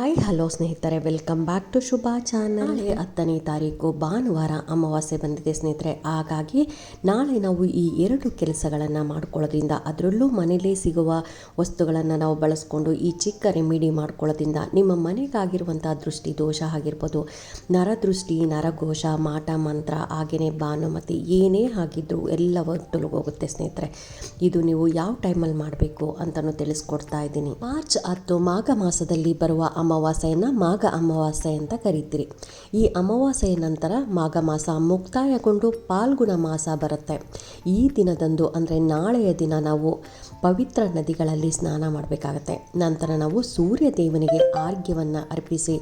Hi hello ಸ್ನೇಹಿತರೆ, welcome back to Shubha channel. 10ನೇ ತಾರೀಕು ಭಾನುವಾರ ಅಮಾವಾಸ್ಯೆ ಬಂದಿದೆ ಸ್ನೇಹಿತರೆ. ಹಾಗಾಗಿ ನಾಳೆ ನಾವು ಈ 2 ಕೆಲಸಗಳನ್ನು ಮಾಡ್ಕೊಳ್ಳೋದ್ರಿಂದ, ಅದರಲ್ಲೂ ಮನೇಲಿ ಸಿಗುವ ವಸ್ತುಗಳನ್ನು ನಾವು ಬಳಸ್ಕೊಂಡು ಈ ಚಿಕ್ಕ ರೆಮಿಡಿ ಮಾಡ್ಕೊಳ್ಳೋದ್ರಿಂದ ನಿಮ್ಮ ಮನೆಗಾಗಿರುವಂಥ ದೃಷ್ಟಿ ದೋಷ ಆಗಿರ್ಬೋದು, ನರದೃಷ್ಟಿ, ನರಘೋಷ, ಮಾಟ ಮಂತ್ರ, ಹಾಗೆಯೇ ಭಾನುಮತಿ ಏನೇ ಆಗಿದ್ರೂ ಎಲ್ಲವೂ ತೊಲಗೋಗುತ್ತೆ ಸ್ನೇಹಿತರೆ. ಇದು ನೀವು ಯಾವ ಟೈಮಲ್ಲಿ ಮಾಡಬೇಕು ಅಂತಲೂ ತಿಳಿಸ್ಕೊಡ್ತಾ ಇದ್ದೀನಿ. ಮಾರ್ಚ್ 10 ಮಾಘ ಮಾಸದಲ್ಲಿ ಬರುವ ಅಮಾವಾಸ್ಯೆಯನ್ನು ಮಾಘ ಅಮಾವಾಸ್ಯೆ ಅಂತ ಕರೀತೀರಿ. ಈ ಅಮಾವಾಸ್ಯೆಯ ನಂತರ ಮಾಘ ಮಾಸ ಮುಕ್ತಾಯಗೊಂಡು ಪಾಲ್ಗುಣ ಮಾಸ ಬರುತ್ತೆ. ಈ ದಿನದಂದು ಅಂದರೆ ನಾಳೆಯ ದಿನ ನಾವು ಪವಿತ್ರ ನದಿಗಳಲ್ಲಿ ಸ್ನಾನ ಮಾಡಬೇಕಾಗತ್ತೆ. ನಂತರ ನಾವು ಸೂರ್ಯ ದೇವನಿಗೆ ಆರ್ಘ್ಯವನ್ನು ಅರ್ಪಿಸಿ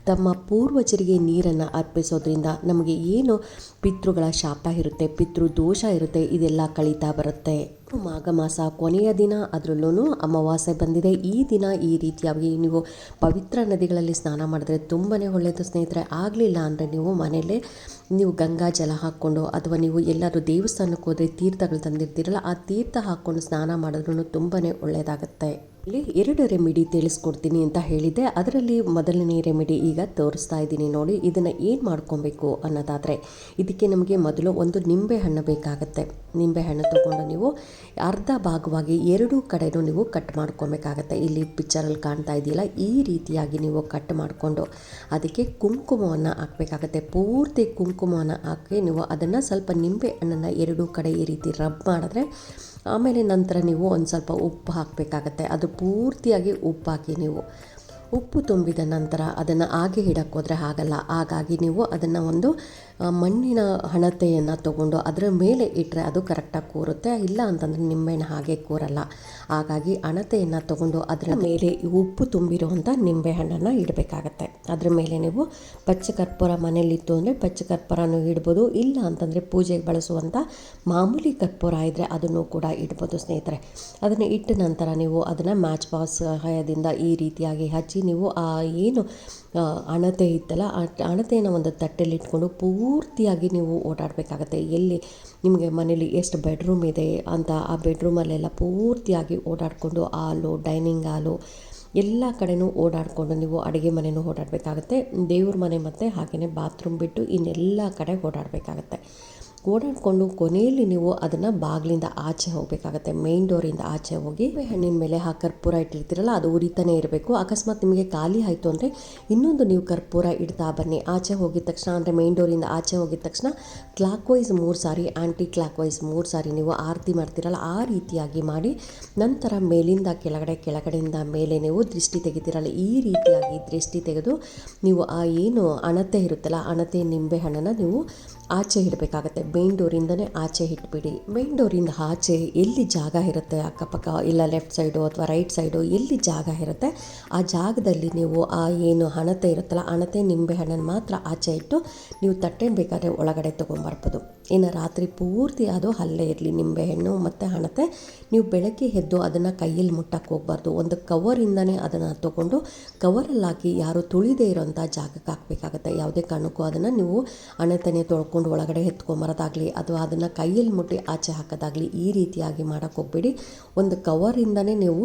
ತಮ್ಮ ಪೂರ್ವಜರಿಗೆ ನೀರನ್ನು ಅರ್ಪಿಸೋದ್ರಿಂದ ನಮಗೆ ಏನು ಪಿತೃಗಳ ಶಾಪ ಇರುತ್ತೆ, ಪಿತೃ ದೋಷ ಇರುತ್ತೆ, ಇದೆಲ್ಲ ಕಳೀತಾ ಬರುತ್ತೆ. ಮಾಘ ಮಾಸ ಕೊನೆಯ ದಿನ, ಅದರಲ್ಲೂ ಅಮಾವಾಸ್ಯೆ ಬಂದಿದೆ. ಈ ದಿನ ಈ ರೀತಿಯಾಗಿ ನೀವು ಪವಿತ್ರ ನದಿಗಳಲ್ಲಿ ಸ್ನಾನ ಮಾಡಿದ್ರೆ ತುಂಬಾ ಒಳ್ಳೆಯದು ಸ್ನೇಹಿತರೆ. ಆಗಲಿಲ್ಲ ಅಂದರೆ ನೀವು ಮನೆಯಲ್ಲೇ ನೀವು ಗಂಗಾ ಜಲ ಹಾಕ್ಕೊಂಡು, ಅಥವಾ ನೀವು ಎಲ್ಲರೂ ದೇವಸ್ಥಾನಕ್ಕೆ ಹೋದರೆ ತೀರ್ಥಗಳು ತಂದಿರ್ತೀರಲ್ಲ, ಆ ತೀರ್ಥ ಹಾಕ್ಕೊಂಡು ಸ್ನಾನ ಮಾಡಿದ್ರೂ ತುಂಬಾ ಒಳ್ಳೆಯದಾಗುತ್ತೆ. ಇಲ್ಲಿ 2 ರೆಮಿಡಿ ತಿಳಿಸ್ಕೊಡ್ತೀನಿ ಅಂತ ಹೇಳಿದ್ದೆ. ಅದರಲ್ಲಿ ಮೊದಲನೇ ರೆಮಿಡಿ ಈಗ ತೋರಿಸ್ತಾ ಇದ್ದೀನಿ ನೋಡಿ. ಇದನ್ನು ಏನು ಮಾಡ್ಕೊಬೇಕು ಅನ್ನೋದಾದರೆ, ಇದಕ್ಕೆ ನಮಗೆ ಮೊದಲು ಒಂದು ನಿಂಬೆಹಣ್ಣು ಬೇಕಾಗುತ್ತೆ. ನಿಂಬೆಹಣ್ಣು ತೊಗೊಂಡು ನೀವು ಅರ್ಧ ಭಾಗವಾಗಿ 2 ಕಡೆನೂ ನೀವು ಕಟ್ ಮಾಡ್ಕೊಬೇಕಾಗತ್ತೆ. ಇಲ್ಲಿ ಪಿಕ್ಚರಲ್ಲಿ ಕಾಣ್ತಾ ಇದೆಯಲ್ಲ, ಈ ರೀತಿಯಾಗಿ ನೀವು ಕಟ್ ಮಾಡಿಕೊಂಡು ಅದಕ್ಕೆ ಕುಂಕುಮವನ್ನು ಹಾಕಬೇಕಾಗತ್ತೆ. ಪೂರ್ತಿ ಕುಂಕುಮವನ್ನು ಹಾಕಿ ನೀವು ಅದನ್ನು ಸ್ವಲ್ಪ ನಿಂಬೆ ಹಣ್ಣನ್ನು 2 ಕಡೆ ಈ ರೀತಿ ರಬ್ ಮಾಡಿದ್ರೆ, ಆಮೇಲೆ ನಂತರ ನೀವು ಒಂದು ಸ್ವಲ್ಪ ಉಪ್ಪು ಹಾಕಬೇಕಾಗತ್ತೆ. ಅದು ಪೂರ್ತಿಯಾಗಿ ಉಪ್ಪು ಹಾಕಿ ನೀವು ಉಪ್ಪು ತುಂಬಿದ ನಂತರ ಅದನ್ನು ಹಾಗೆ ಇಡಕ್ಕೋದ್ರೆ ಆಗಲ್ಲ. ಹಾಗಾಗಿ ನೀವು ಅದನ್ನು ಒಂದು ಮಣ್ಣಿನ ಹಣತೆಯನ್ನು ತೊಗೊಂಡು ಅದರ ಮೇಲೆ ಇಟ್ಟರೆ ಅದು ಕರೆಕ್ಟಾಗಿ ಕೂರುತ್ತೆ. ಇಲ್ಲ ಅಂತಂದರೆ ನಿಂಬೆಹಣ್ಣು ಹಾಗೆ ಕೂರಲ್ಲ. ಹಾಗಾಗಿ ಹಣತೆಯನ್ನು ತೊಗೊಂಡು ಅದರ ಮೇಲೆ ಉಪ್ಪು ತುಂಬಿರುವಂಥ ನಿಂಬೆಹಣ್ಣನ್ನು ಇಡಬೇಕಾಗತ್ತೆ. ಅದರ ಮೇಲೆ ನೀವು ಪಚ್ಚಕರ್ಪೂರ ಮನೇಲಿತ್ತು ಅಂದರೆ ಪಚ್ಚಕರ್ಪೂರನೂ ಇಡ್ಬೋದು. ಇಲ್ಲ ಅಂತಂದರೆ ಪೂಜೆಗೆ ಬಳಸುವಂಥ ಮಾಮೂಲಿ ಕರ್ಪೂರ ಇದ್ದರೆ ಅದನ್ನು ಕೂಡ ಇಡ್ಬೋದು ಸ್ನೇಹಿತರೆ. ಅದನ್ನು ಇಟ್ಟ ನಂತರ ನೀವು ಅದನ್ನು ಮ್ಯಾಚ್ ಬಾಕ್ಸ್ ಸಹಾಯದಿಂದ ಈ ರೀತಿಯಾಗಿ ಹಚ್ಚಿ ನೀವು ಆ ಏನು ಹಣತೆ ಇತ್ತಲ್ಲ, ಆ ಹಣತೆಯನ್ನು ಒಂದು ತಟ್ಟೆಯಲ್ಲಿ ಇಟ್ಕೊಂಡು ಪೂರ್ತಿಯಾಗಿ ನೀವು ಓಡಾಡಬೇಕಾಗತ್ತೆ. ಎಲ್ಲಿ ನಿಮಗೆ ಮನೇಲಿ ಎಷ್ಟು ಬೆಡ್ರೂಮ್ ಇದೆ ಅಂತ ಆ ಬೆಡ್ರೂಮಲ್ಲೆಲ್ಲ ಪೂರ್ತಿಯಾಗಿ ಓಡಾಡಿಕೊಂಡು, ಹಾಲು, ಡೈನಿಂಗ್ ಹಾಲು ಎಲ್ಲ ಕಡೆನೂ ಓಡಾಡಿಕೊಂಡು ನೀವು ಅಡುಗೆ ಮನೆಯೂ ಓಡಾಡಬೇಕಾಗತ್ತೆ. ದೇವ್ರ ಮನೆ ಮತ್ತು ಹಾಗೆಯೇ ಬಾತ್ರೂಮ್ ಬಿಟ್ಟು ಇನ್ನೆಲ್ಲ ಕಡೆ ಓಡಾಡಬೇಕಾಗತ್ತೆ. ಓಡಾಡಿಕೊಂಡು ಕೊನೆಯಲ್ಲಿ ನೀವು ಅದನ್ನು ಬಾಗಿಲಿಂದ ಆಚೆ ಹೋಗಬೇಕಾಗತ್ತೆ. ಮೇನ್ ಡೋರಿಂದ ಆಚೆ ಹೋಗಿ ಹಣ್ಣಿನ ಮೇಲೆ ಆ ಕರ್ಪೂರ ಇಟ್ಟಿರ್ತೀರಲ್ಲ, ಅದು ಉರಿತಾನೆ ಇರಬೇಕು. ಅಕಸ್ಮಾತ್ ನಿಮಗೆ ಖಾಲಿ ಆಯಿತು ಅಂದರೆ ಇನ್ನೊಂದು ನೀವು ಕರ್ಪೂರ ಇಡ್ತಾ ಬನ್ನಿ. ಆಚೆ ಹೋಗಿದ ತಕ್ಷಣ ಅಂದರೆ ಮೇನ್ ಡೋರಿಂದ ಆಚೆ ಹೋಗಿದ ತಕ್ಷಣ ಕ್ಲಾಕ್ ವೈಸ್ 3 ಸಾರಿ, ಆ್ಯಂಟಿ ಕ್ಲಾಕ್ ವೈಸ್ 3 ಸಾರಿ ನೀವು ಆರತಿ ಮಾಡ್ತೀರಲ್ಲ, ಆ ರೀತಿಯಾಗಿ ಮಾಡಿ ನಂತರ ಮೇಲಿಂದ ಕೆಳಗಡೆ, ಕೆಳಗಡೆಯಿಂದ ಮೇಲೆ ನೀವು ದೃಷ್ಟಿ ತೆಗಿತೀರಲ್ಲ, ಈ ರೀತಿಯಾಗಿ ದೃಷ್ಟಿ ತೆಗೆದು ನೀವು ಆ ಏನು ಹಣತೆ ಇರುತ್ತಲ್ಲ, ಹಣತೆ ನಿಂಬೆ ಹಣ್ಣನ್ನು ನೀವು ಆಚೆ ಇಡಬೇಕಾಗತ್ತೆ. ಮೇನ್ ಡೋರಿಂದನೇ ಆಚೆ ಇಟ್ಬಿಡಿ. ಮೇನ್ ಡೋರಿಂದ ಆಚೆ ಎಲ್ಲಿ ಜಾಗ ಇರುತ್ತೆ ಅಕ್ಕಪಕ್ಕ, ಇಲ್ಲ ಲೆಫ್ಟ್ ಸೈಡು ಅಥವಾ ರೈಟ್ ಸೈಡು ಎಲ್ಲಿ ಜಾಗ ಇರುತ್ತೆ ಆ ಜಾಗದಲ್ಲಿ ನೀವು ಆ ಏನು ಹಣತೆ ಇರುತ್ತಲ್ಲ, ಹಣತೆ ನಿಂಬೆ ಹಣ್ಣನ್ನು ಮಾತ್ರ ಆಚೆ ಇಟ್ಟು ನೀವು ತಟ್ಟೆ ಬೇಕಾದ್ರೆ ಒಳಗಡೆ ತೊಗೊಂಬರ್ಬೋದು. ಇನ್ನು ರಾತ್ರಿ ಪೂರ್ತಿ ಅದು ಅಲ್ಲೇ ಇರಲಿ ನಿಂಬೆಹಣ್ಣು ಮತ್ತು ಹಣತೆ. ನೀವು ಬೆಳಗ್ಗೆ ಎದ್ದು ಅದನ್ನು ಕೈಯಲ್ಲಿ ಮುಟ್ಟಕ್ಕೆ ಹೋಗಬಾರ್ದು. ಒಂದು ಕವರಿಂದನೇ ಅದನ್ನು ತೊಗೊಂಡು ಕವರಲ್ಲಿ ಹಾಕಿ ಯಾರು ತುಳಿದೇ ಇರೋಂಥ ಜಾಗಕ್ಕೆ ಹಾಕಬೇಕಾಗತ್ತೆ. ಯಾವುದೇ ಕಾರಣಕ್ಕೂ ಅದನ್ನು ನೀವು ಹಣತೆನೇ ತೊಳ್ಕೊಂಡು ಒಳಗಡೆ ಎತ್ಕೊಂಬರೋದಾಗಲಿ ಅಥವಾ ಅದನ್ನು ಕೈಯಲ್ಲಿ ಮುಟ್ಟಿ ಆಚೆ ಹಾಕೋದಾಗಲಿ ಈ ರೀತಿಯಾಗಿ ಮಾಡೋಕ್ಕೆ ಹೋಗ್ಬೇಡಿ. ಒಂದು ಕವರಿಂದನೇ ನೀವು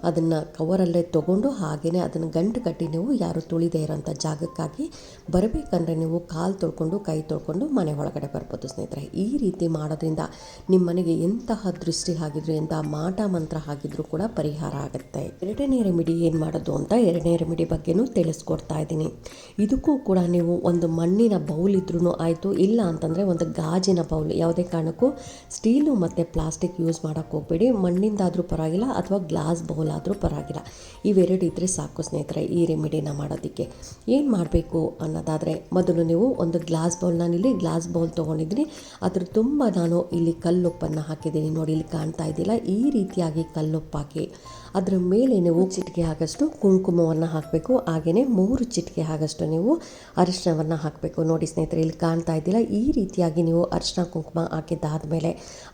ಅದನ್ನು ಕವರಲ್ಲೇ ತೊಗೊಂಡು ಹಾಗೆಯೇ ಅದನ್ನು ಗಂಟು ಕಟ್ಟಿ ನೀವು ಯಾರು ತುಳಿದೇ ಇರೋಂಥ ಜಾಗಕ್ಕಾಗಿ ಬರಬೇಕಂದ್ರೆ ನೀವು ಕಾಲು ತೊಳ್ಕೊಂಡು ಕೈ ತೊಳ್ಕೊಂಡು ಮನೆ ಒಳಗಡೆ ಬರ್ಬೋದು ಸ್ನೇಹಿತರೆ. ಈ ರೀತಿ ಮಾಡೋದ್ರಿಂದ ನಿಮ್ಮ ಮನೆಗೆ ಎಂತಹ ದೃಷ್ಟಿ ಆಗಿದ್ರು, ಎಂತಹ ಮಾಟ ಮಂತ್ರ ಆಗಿದ್ರೂ ಕೂಡ ಪರಿಹಾರ ಆಗುತ್ತೆ. 2ನೇ ರೆಮಿಡಿ ಏನು ಮಾಡೋದು ಅಂತ 2ನೇ ರೆಮಿಡಿ ಬಗ್ಗೆನೂ ತಿಳಿಸ್ಕೊಡ್ತಾ ಇದ್ದೀನಿ. ಇದಕ್ಕೂ ಕೂಡ ನೀವು ಒಂದು ಮಣ್ಣಿನ ಬೌಲ್ ಇದ್ರೂ ಆಯಿತು, ಇಲ್ಲ ಅಂತಂದರೆ ಒಂದು ಗಾಜಿನ ಬೌಲ್, ಯಾವುದೇ ಕಾರಣಕ್ಕೂ ಸ್ಟೀಲು ಮತ್ತು ಪ್ಲಾಸ್ಟಿಕ್ ಯೂಸ್ ಮಾಡೋಕ್ಕೆ ಹೋಗಬೇಡಿ. ಮಣ್ಣಿಂದಾದರೂ ಪರವಾಗಿಲ್ಲ ಅಥವಾ ಗ್ಲಾಸ್ ಬೌಲ್ ಆದರೂ ಪರವಾಗಿಲ್ಲ. ಇವೆರಡು ಇದ್ದರೆ ಸಾಕು ಸ್ನೇಹಿತರೆ ಈ ರೆಮಿಡಿನ ಮಾಡೋದಕ್ಕೆ. ಏನು ಮಾಡಬೇಕು ಅನ್ನೋದಾದರೆ, ಮೊದಲು ನೀವು ಒಂದು ಗ್ಲಾಸ್ ಬೌಲ್, ನಾನಿಲ್ಲಿ ಗ್ಲಾಸ್ ಬೌಲ್ ತೊಗೊಂಡಿದ್ದೀನಿ, ಅದ್ರ ತುಂಬ ನಾನು ಇಲ್ಲಿ ಕಲ್ಲುಪ್ಪನ್ನು ಹಾಕಿದ್ದೀನಿ ನೋಡಿ, ಇಲ್ಲಿ ಕಾಣ್ತಾ ಇದೆಯಲ್ಲ, ಈ ರೀತಿಯಾಗಿ ಕಲ್ಲುಪ್ಪು ಹಾಕಿ ಅದರ ಮೇಲೆ ನೀವು ಚಿಟಿಕೆ ಆಗಷ್ಟು ಕುಂಕುಮವನ್ನು ಹಾಕಬೇಕು. ಹಾಗೆಯೇ 3 ಚಿಟಿಕೆ ಆಗಷ್ಟು ನೀವು ಅರಿಶಿಣವನ್ನು ಹಾಕಬೇಕು. ನೋಡಿ ಸ್ನೇಹಿತರೆ, ಇಲ್ಲಿ ಕಾಣ್ತಾ ಇದ್ದಿಲ್ಲ, ಈ ರೀತಿಯಾಗಿ ನೀವು ಅರಿಶಿಣ ಕುಂಕುಮ ಹಾಕಿದ್ದಾದಮೇಲೆ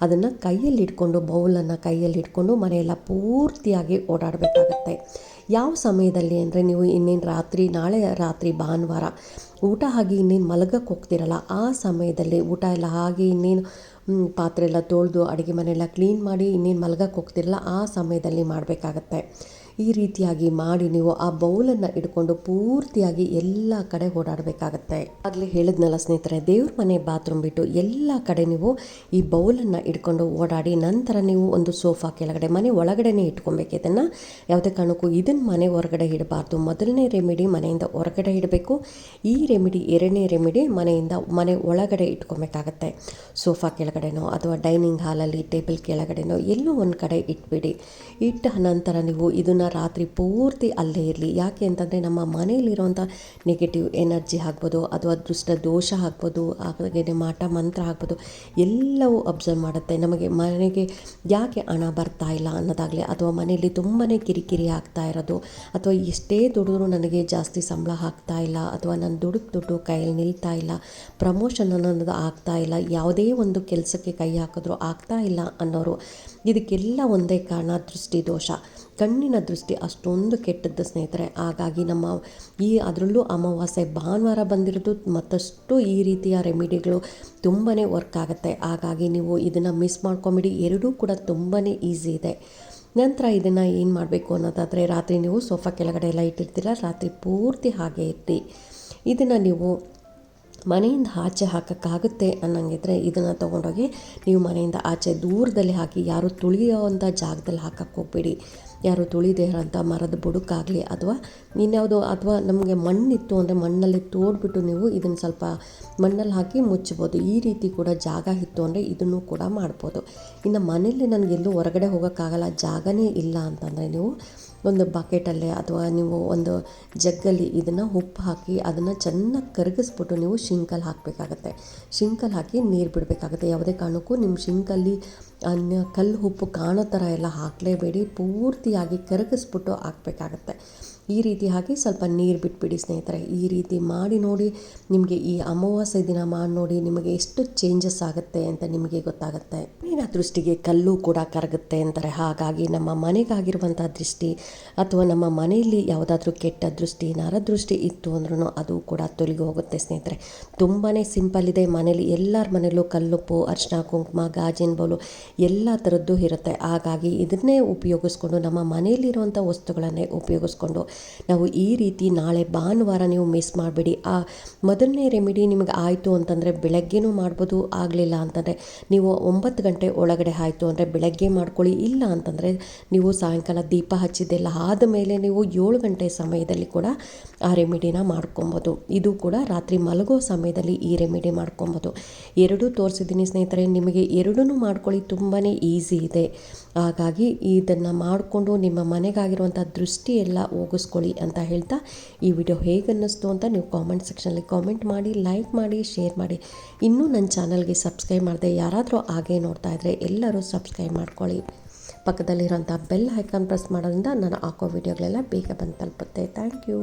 ಅದನ್ನು ಕೈಯಲ್ಲಿ ಇಟ್ಕೊಂಡು, ಬೌಲನ್ನು ಕೈಯಲ್ಲಿ ಇಟ್ಕೊಂಡು ಮನೆಯೆಲ್ಲ ಪೂರ್ತಿಯಾಗಿ ಓಡಾಡಬೇಕಾಗತ್ತೆ. ಯಾವ ಸಮಯದಲ್ಲಿ ಅಂದರೆ, ನೀವು ಇನ್ನೇನು ರಾತ್ರಿ, ನಾಳೆ ರಾತ್ರಿ ಭಾನುವಾರ ಊಟ ಆಗಿ ಇನ್ನೇನು ಮಲಗಕ್ಕೆ ಹೋಗ್ತಿರಲ್ಲ, ಆ ಸಮಯದಲ್ಲಿ ಊಟ ಎಲ್ಲ ಆಗಿ ಇನ್ನೇನು ಪಾತ್ರೆ ಎಲ್ಲ ತೊಳೆದು ಅಡುಗೆ ಮನೆಯೆಲ್ಲ ಕ್ಲೀನ್ ಮಾಡಿ ಇನ್ನೇನು ಮಲಗಕ್ಕೆ ಹೋಗ್ತಿರಲ್ಲ, ಆ ಸಮಯದಲ್ಲಿ ಮಾಡಬೇಕಾಗತ್ತೆ. ಈ ರೀತಿಯಾಗಿ ಮಾಡಿ ನೀವು ಆ ಬೌಲನ್ನು ಇಟ್ಕೊಂಡು ಪೂರ್ತಿಯಾಗಿ ಎಲ್ಲ ಕಡೆ ಓಡಾಡಬೇಕಾಗತ್ತೆ. ಆಗಲೇ ಹೇಳಿದ್ನಲ್ಲ ಸ್ನೇಹಿತರೆ, ದೇವ್ರ ಮನೆ ಬಾತ್ರೂಮ್ ಬಿಟ್ಟು ಎಲ್ಲ ಕಡೆ ನೀವು ಈ ಬೌಲನ್ನು ಇಟ್ಕೊಂಡು ಓಡಾಡಿ ನಂತರ ನೀವು ಒಂದು ಸೋಫಾ ಕೆಳಗಡೆ ಮನೆ ಒಳಗಡೆನೇ ಇಟ್ಕೊಬೇಕು. ಇದನ್ನು ಯಾವುದೇ ಕಾರಣಕ್ಕೂ ಇದನ್ನು ಮನೆ ಹೊರಗಡೆ ಇಡಬಾರ್ದು. ಮೊದಲನೇ ರೆಮಿಡಿ ಮನೆಯಿಂದ ಹೊರಗಡೆ ಇಡಬೇಕು. ಈ ರೆಮಿಡಿ ಎರಡನೇ ರೆಮಿಡಿ ಮನೆ ಒಳಗಡೆ ಇಟ್ಕೊಬೇಕಾಗತ್ತೆ. ಸೋಫಾ ಕೆಳಗಡೆನೋ ಅಥವಾ ಡೈನಿಂಗ್ ಹಾಲಲ್ಲಿ ಟೇಬಲ್ ಕೆಳಗಡೆನೋ ಎಲ್ಲೋ ಒಂದು ಕಡೆ ಇಟ್ಬಿಡಿ. ಇಟ್ಟ ನಂತರ ನೀವು ಇದನ್ನು ರಾತ್ರಿ ಪೂರ್ತಿ ಅಲ್ಲೇ ಇರಲಿ. ಯಾಕೆ ಅಂತಂದರೆ ನಮ್ಮ ಮನೆಯಲ್ಲಿರುವಂಥ ನೆಗೆಟಿವ್ ಎನರ್ಜಿ ಆಗ್ಬೋದು ಅಥವಾ ದುಷ್ಟ ದೋಷ ಆಗ್ಬೋದು, ಹಾಗೆ ಮಾಟ ಮಂತ್ರ ಆಗ್ಬೋದು, ಎಲ್ಲವೂ ಅಬ್ಸರ್ವ್ ಮಾಡುತ್ತೆ. ನಮಗೆ ಮನೆಗೆ ಯಾಕೆ ಹಣ ಬರ್ತಾ ಇಲ್ಲ ಅನ್ನೋದಾಗಲಿ ಅಥವಾ ಮನೆಯಲ್ಲಿ ತುಂಬಾ ಕಿರಿಕಿರಿ ಆಗ್ತಾ ಇರೋದು ಅಥವಾ ಎಷ್ಟೇ ದುಡಿದ್ರೂ ನನಗೆ ಜಾಸ್ತಿ ಸಂಬಳ ಆಗ್ತಾ ಇಲ್ಲ ಅಥವಾ ನಾನು ದುಡ್ಡು ಕೈಯಲ್ಲಿ ನಿಲ್ತಾ ಇಲ್ಲ, ಪ್ರಮೋಷನ್ ಅನ್ನೋದು ಆಗ್ತಾ ಇಲ್ಲ, ಯಾವುದೇ ಒಂದು ಕೆಲಸಕ್ಕೆ ಕೈ ಹಾಕಿದ್ರೂ ಆಗ್ತಾ ಇಲ್ಲ ಅನ್ನೋರು, ಇದಕ್ಕೆಲ್ಲ ಒಂದೇ ಕಾರಣ ದೃಷ್ಟಿ ದೋಷ. ಕಣ್ಣಿನ ದೃಷ್ಟಿ ಅಷ್ಟೊಂದು ಕೆಟ್ಟದ್ದು ಸ್ನೇಹಿತರೆ. ಹಾಗಾಗಿ ಅದರಲ್ಲೂ ಅಮಾವಾಸ್ಯೆ ಭಾನುವಾರ ಬಂದಿರೋದು ಮತ್ತಷ್ಟು ಈ ರೀತಿಯ ರೆಮಿಡಿಗಳು ತುಂಬಾ ವರ್ಕ್ ಆಗುತ್ತೆ. ಹಾಗಾಗಿ ನೀವು ಇದನ್ನು ಮಿಸ್ ಮಾಡ್ಕೊಂಬಿಡಿ. ಎರಡೂ ಕೂಡ ತುಂಬಾ ಈಸಿ ಇದೆ. ನಂತರ ಇದನ್ನು ಏನು ಮಾಡಬೇಕು ಅನ್ನೋದಾದರೆ, ರಾತ್ರಿ ನೀವು ಸೋಫಾ ಕೆಳಗಡೆ ಎಲ್ಲ ಇಟ್ಟಿರ್ತೀರ, ರಾತ್ರಿ ಪೂರ್ತಿ ಹಾಗೆ ಇಟ್ಟು ಇದನ್ನು ನೀವು ಮನೆಯಿಂದ ಆಚೆ ಹಾಕೋಕ್ಕಾಗುತ್ತೆ ಅನ್ನಂಗಿದ್ರೆ ಇದನ್ನು ತೊಗೊಂಡೋಗಿ ನೀವು ಮನೆಯಿಂದ ಆಚೆ ದೂರದಲ್ಲಿ ಹಾಕಿ, ಯಾರು ತುಳಿಯೋವಂಥ ಜಾಗದಲ್ಲಿ ಹಾಕಕ್ಕೆ ಹೋಗ್ಬೇಡಿ. ಯಾರು ತುಳಿದೇ ಇರೋಂಥ ಮರದ ಬುಡಕ್ಕಾಗಲಿ ಅಥವಾ ಇನ್ಯಾವುದೋ, ಅಥವಾ ನಮಗೆ ಮಣ್ಣಿತ್ತು ಅಂದರೆ ಮಣ್ಣಲ್ಲಿ ತೋಡ್ಬಿಟ್ಟು ನೀವು ಇದನ್ನು ಸ್ವಲ್ಪ ಮಣ್ಣಲ್ಲಿ ಹಾಕಿ ಮುಚ್ಬೋದು. ಈ ರೀತಿ ಕೂಡ ಜಾಗ ಇತ್ತು ಅಂದರೆ ಇದನ್ನು ಕೂಡ ಮಾಡ್ಬೋದು. ಇನ್ನು ಮನೆಯಲ್ಲಿ ನನಗೆಲ್ಲೂ ಹೊರಗಡೆ ಹೋಗೋಕ್ಕಾಗಲ್ಲ, ಜಾಗನೇ ಇಲ್ಲ ಅಂತಂದರೆ ನೀವು ಒಂದು ಬಕೆಟಲ್ಲಿ ಅಥವಾ ನೀವು ಒಂದು ಜಗ್ಗಲ್ಲಿ ಇದನ್ನು ಉಪ್ಪು ಹಾಕಿ ಅದನ್ನು ಚೆನ್ನಾಗಿ ಕರಗಿಸ್ಬಿಟ್ಟು ನೀವು ಶಿಂಕಲ್ಲಿ ಹಾಕಬೇಕಾಗತ್ತೆ. ಶಿಂಕಲ್ಲಿ ಹಾಕಿ ನೀರು ಬಿಡಬೇಕಾಗತ್ತೆ. ಯಾವುದೇ ಕಾರಣಕ್ಕೂ ನಿಮ್ಮ ಶಿಂಕಲ್ಲಿ ಕಲ್ಲು ಉಪ್ಪು ಕಾಣೋ ಥರ ಎಲ್ಲ ಹಾಕಲೇಬೇಡಿ. ಪೂರ್ತಿಯಾಗಿ ಕರಗಿಸ್ಬಿಟ್ಟು ಹಾಕಬೇಕಾಗತ್ತೆ. ಈ ರೀತಿ ಹಾಕಿ ಸ್ವಲ್ಪ ನೀರು ಬಿಟ್ಬಿಡಿ ಸ್ನೇಹಿತರೆ. ಈ ರೀತಿ ಮಾಡಿ ನೋಡಿ, ನಿಮಗೆ ಈ ಅಮಾವಾಸ್ಯೆ ದಿನ ಮಾಡಿ ನೋಡಿ, ನಿಮಗೆ ಎಷ್ಟು ಚೇಂಜಸ್ ಆಗುತ್ತೆ ಅಂತ ನಿಮಗೆ ಗೊತ್ತಾಗುತ್ತೆ. ಮಣ್ಣಿನ ದೃಷ್ಟಿಗೆ ಕಲ್ಲು ಕೂಡ ಕರಗುತ್ತೆ ಅಂತಾರೆ. ಹಾಗಾಗಿ ನಮ್ಮ ಮನೆಗಾಗಿರುವಂಥ ದೃಷ್ಟಿ ಅಥವಾ ನಮ್ಮ ಮನೆಯಲ್ಲಿ ಯಾವುದಾದ್ರೂ ಕೆಟ್ಟ ದೃಷ್ಟಿ, ನರದೃಷ್ಟಿ ಇತ್ತು ಅಂದ್ರೂ ಅದು ಕೂಡ ತೊಲಗಿ ಹೋಗುತ್ತೆ ಸ್ನೇಹಿತರೆ. ತುಂಬಾ ಸಿಂಪಲ್ ಇದೆ. ಮನೇಲಿ ಎಲ್ಲರ ಮನೆಯಲ್ಲೂ ಕಲ್ಲುಪ್ಪು, ಅರಿಶಿನ, ಕುಂಕುಮ, ಗಾಜಿನ ಬೌಲು ಎಲ್ಲ ಥರದ್ದು ಇರುತ್ತೆ. ಹಾಗಾಗಿ ಇದನ್ನೇ ಉಪಯೋಗಿಸ್ಕೊಂಡು, ನಮ್ಮ ಮನೆಯಲ್ಲಿರುವಂಥ ವಸ್ತುಗಳನ್ನೇ ಉಪಯೋಗಿಸ್ಕೊಂಡು ನಾವು ಈ ರೀತಿ ನಾಳೆ ಭಾನುವಾರ ನೀವು ಮಿಸ್ ಮಾಡಬೇಡಿ. ಆ ಮೊದಲನೇ ರೆಮಿಡಿ ನಿಮಗೆ ಆಯಿತು ಅಂತಂದರೆ ಬೆಳಗ್ಗೆನೂ ಮಾಡ್ಬೋದು. ಆಗಲಿಲ್ಲ ಅಂತಂದರೆ ನೀವು 9 ಗಂಟೆ ಒಳಗಡೆ ಆಯಿತು ಅಂದರೆ ಬೆಳಗ್ಗೆ ಮಾಡ್ಕೊಳ್ಳಿ. ಇಲ್ಲ ಅಂತಂದರೆ ನೀವು ಸಾಯಂಕಾಲ ದೀಪ ಹಚ್ಚಿದ್ದೆಲ್ಲ ಆದಮೇಲೆ ನೀವು 7 ಗಂಟೆ ಸಮಯದಲ್ಲಿ ಕೂಡ ಆ ರೆಮಿಡಿನ ಮಾಡ್ಕೊಬೋದು. ಇದು ಕೂಡ ರಾತ್ರಿ ಮಲಗೋ ಸಮಯದಲ್ಲಿ ಈ ರೆಮಿಡಿ ಮಾಡ್ಕೊಬೋದು. ಎರಡೂ ತೋರಿಸಿದ್ದೀನಿ ಸ್ನೇಹಿತರೆ, ನಿಮಗೆ ಎರಡೂ ಮಾಡ್ಕೊಳ್ಳಿ, ತುಂಬಾ ಈಸಿ ಇದೆ. ಹಾಗಾಗಿ ಇದನ್ನು ಮಾಡಿಕೊಂಡು ನಿಮ್ಮ ಮನೆಗಾಗಿರುವಂಥ ದೃಷ್ಟಿ ಎಲ್ಲ ಹೋಗಿಸ್ಕೊಳ್ಳಿ ಅಂತ ಹೇಳ್ತಾ, ಈ ವಿಡಿಯೋ ಹೇಗೆ ಅನ್ನಿಸ್ತು ಅಂತ ನೀವು ಕಾಮೆಂಟ್ ಸೆಕ್ಷನಲ್ಲಿ ಕಾಮೆಂಟ್ ಮಾಡಿ, ಲೈಕ್ ಮಾಡಿ, ಶೇರ್ ಮಾಡಿ. ಇನ್ನೂ ನನ್ನ ಚಾನಲ್ಗೆ ಸಬ್ಸ್ಕ್ರೈಬ್ ಮಾಡಿದೆ ಯಾರಾದರೂ ಹಾಗೆ ನೋಡ್ತಾ ಇದ್ದರೆ ಎಲ್ಲರೂ ಸಬ್ಸ್ಕ್ರೈಬ್ ಮಾಡ್ಕೊಳ್ಳಿ. ಪಕ್ಕದಲ್ಲಿರೋಂಥ ಬೆಲ್ ಐಕಾನ್ ಪ್ರೆಸ್ ಮಾಡೋದ್ರಿಂದ ನಾನು ಹಾಕೋ ವಿಡಿಯೋಗಳೆಲ್ಲ ಬೇಗ ಬಂದು ತಲುಪುತ್ತೆ. Thank you.